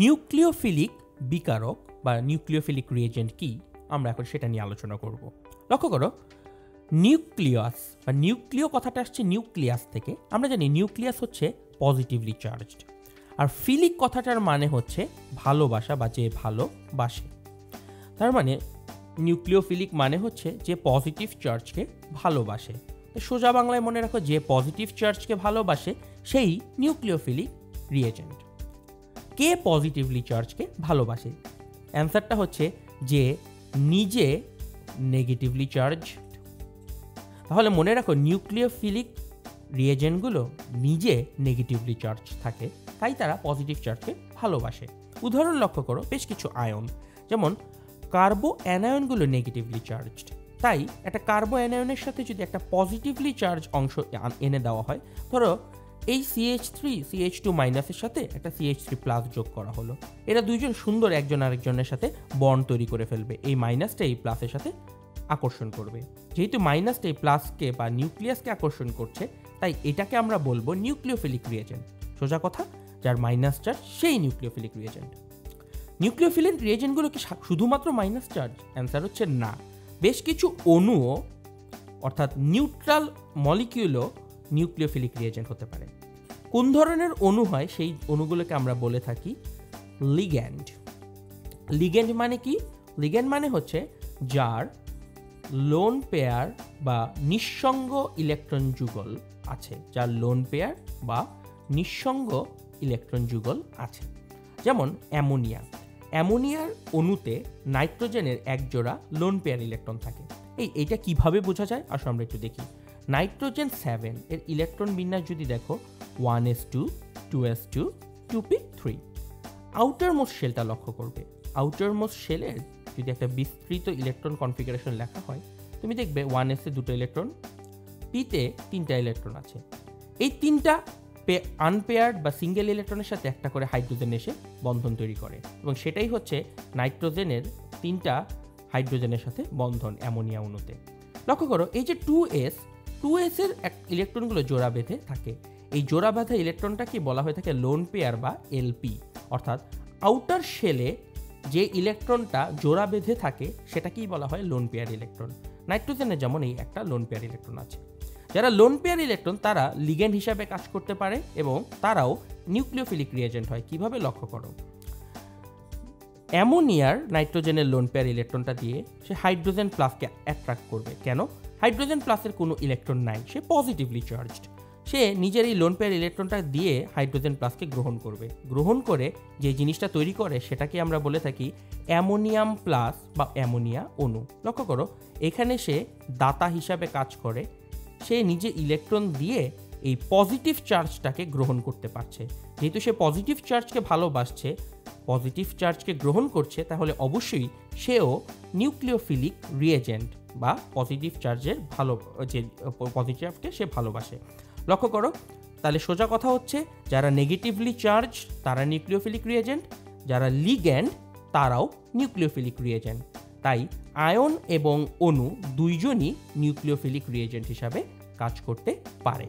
Nucleophilic বিকারক বা nucleophilic reagent কি, আমরা এখন সেটা নিয়ে আলোচনা করব। লক্ষ্য করো, নিউক্লিয়াস বা নিউক্লিয় কথাটা আসছে নিউক্লিয়াস থেকে। আমরা জানি নিউক্লিয়াস হচ্ছে পজিটিভলি চার্জড, আর ফিলিক কথাটার মানে হচ্ছে ভালোবাসা বা যে ভালোবাসে। তার মানে নিউক্লিওফিলিক মানে হচ্ছে যে পজিটিভ চার্জকে ভালোবাসে। সোজা বাংলায় মনে রাখো, যে পজিটিভ চার্জকে ভালোবাসে সেই নিউক্লিওফিলিক রিয়েজেন্ট। কে পজিটিভলি চার্জকে ভালোবাসে? অ্যান্সারটা হচ্ছে যে নিজে নেগেটিভলি চার্জ। তাহলে মনে রাখো, নিউক্লিওফিলিক রিয়েজেন্টগুলো নিজে নেগেটিভলি চার্জ থাকে, তাই তারা পজিটিভ চার্জকে ভালোবাসে। উদাহরণ লক্ষ্য করো, বেশ কিছু আয়ন, যেমন কার্বো অ্যানায়নগুলো নেগেটিভলি চার্জড। তাই একটা কার্বো অ্যানায়নের সাথে যদি একটা পজিটিভলি চার্জ অংশ এনে দেওয়া হয়, ধরো এই CH3 মাইনাসের সাথে একটা CH3+ যোগ করা হলো, এরা দুইজন সুন্দর একজন আরেকজনের সাথে বন্ড তৈরি করে ফেলবে। এই মাইনাসটা এই প্লাসের সাথে আকর্ষণ করবে। যেহেতু মাইনাসটা এই প্লাসকে বা নিউক্লিয়াসকে আকর্ষণ করছে, তাই এটাকে আমরা বলবো নিউক্লিওফিলিক রিয়েজেন্ট। সোজা কথা, যার মাইনাস চার্জ সেই নিউক্লিওফিলিক রিয়েজেন্ট। নিউক্লিওফিলিক রিয়েজেন্টগুলো কি শুধুমাত্র মাইনাস চার্জ? অ্যান্সার হচ্ছে না। বেশ কিছু অণুও, অর্থাৎ নিউট্রাল মলিকিউলও নিউক্লিওফিলিক রিয়েজেন্ট হতে পারে। কোন ধরনের অণু হয় সেই অণুগুলোকে আমরা বলে থাকি লিগ্যান্ড। লিগ্যান্ড মানে কি? লিগ্যান্ড মানে হচ্ছে যার লোন পেয়ার বা নিঃসঙ্গ ইলেকট্রন যুগল আছে, যার লোন পেয়ার বা নিঃসঙ্গ ইলেকট্রন যুগল আছে। যেমন অ্যামোনিয়া। অ্যামোনিয়ার অণুতে নাইট্রোজেনের এক জোড়া লোন পেয়ার ইলেকট্রন থাকে। এইটা কিভাবে বোঝা যায় আসলে আমরা একটু দেখি। নাইট্রোজেন 7 এর ইলেকট্রন বিন্যাস যদি দেখো, 1s2 2s2 2p3। Outer most শেলটা লক্ষ্য করবে। আউটার মোস্ট শেলের যদি একটা বিস্তৃত ইলেকট্রন কনফিগারেশন লেখা হয়, তুমি দেখবে 1s এ 2টা ইলেকট্রন, p-তে 3টা ইলেকট্রন আছে। এই 3টা আনপেয়ার্ড বা সিঙ্গেল ইলেকট্রনের সাথে একটা করে হাইড্রোজেন এসে বন্ধন তৈরি করে, এবং সেটাই হচ্ছে নাইট্রোজেনের 3টা হাইড্রোজেনের সাথে বন্ধন অ্যামোনিয়া অণুতে। লক্ষ্য করো, এই যে 2s এর ইলেকট্রনগুলো জোড়া বেঁধে থাকে। এই জোড়া বাঁধা ইলেকট্রনটাকে বলা হয়ে থাকে লোন পেয়ার বা এলপি, অর্থাৎ আউটার শেলে যে ইলেকট্রনটা জোড়া বেঁধে থাকে সেটাকেই বলা হয় লোন পেয়ার ইলেকট্রন। নাইট্রোজেনের যেমন এই একটা লোন পেয়ার ইলেকট্রন আছে। যারা লোন পেয়ার ইলেকট্রন তারা লিগ্যান্ড হিসাবে কাজ করতে পারে এবং তারাও নিউক্লিওফিলিক রিয়েজেন্ট হয়। কিভাবে? লক্ষ্য করো, অ্যামোনিয়ার নাইট্রোজেনের লোন পেয়ার ইলেকট্রনটা দিয়ে সে হাইড্রোজেন প্লাসকে অ্যাট্রাক্ট করবে। কেন? হাইড্রোজেন প্লাসের কোনো ইলেকট্রন নাই, সে পজিটিভলি চার্জড। সে নিজের এই লোন পেয়ার ইলেকট্রনটা দিয়ে হাইড্রোজেন প্লাসকে গ্রহণ করবে। গ্রহণ করে যে জিনিসটা তৈরি করে সেটাকে আমরা বলে থাকি অ্যামোনিয়াম প্লাস বা অ্যামোনিয়া অণু। লক্ষ্য করো, এখানে সে দাতা হিসাবে কাজ করে। সে নিজে ইলেকট্রন দিয়ে এই পজিটিভ চার্জটাকে গ্রহণ করতে পারছে। যেহেতু সে পজিটিভ চার্জকে ভালোবাসছে, পজিটিভ চার্জকে গ্রহণ করছে, তাহলে অবশ্যই সেও নিউক্লিওফিলিক রিয়েজেন্ট বা পজিটিভ চার্জের যে পজিটিভকে সে ভালোবাসে। লক্ষ্য করো, তাহলে সোজা কথা হচ্ছে যারা নেগেটিভলি চার্জ তারা নিউক্লিওফিলিক রিয়েজেন্ট, যারা লিগ্যান্ড তারাও নিউক্লিওফিলিক রিয়েজেন্ট। তাই আয়ন এবং অণু দুইজনই নিউক্লিওফিলিক রিয়েজেন্ট হিসাবে কাজ করতে পারে।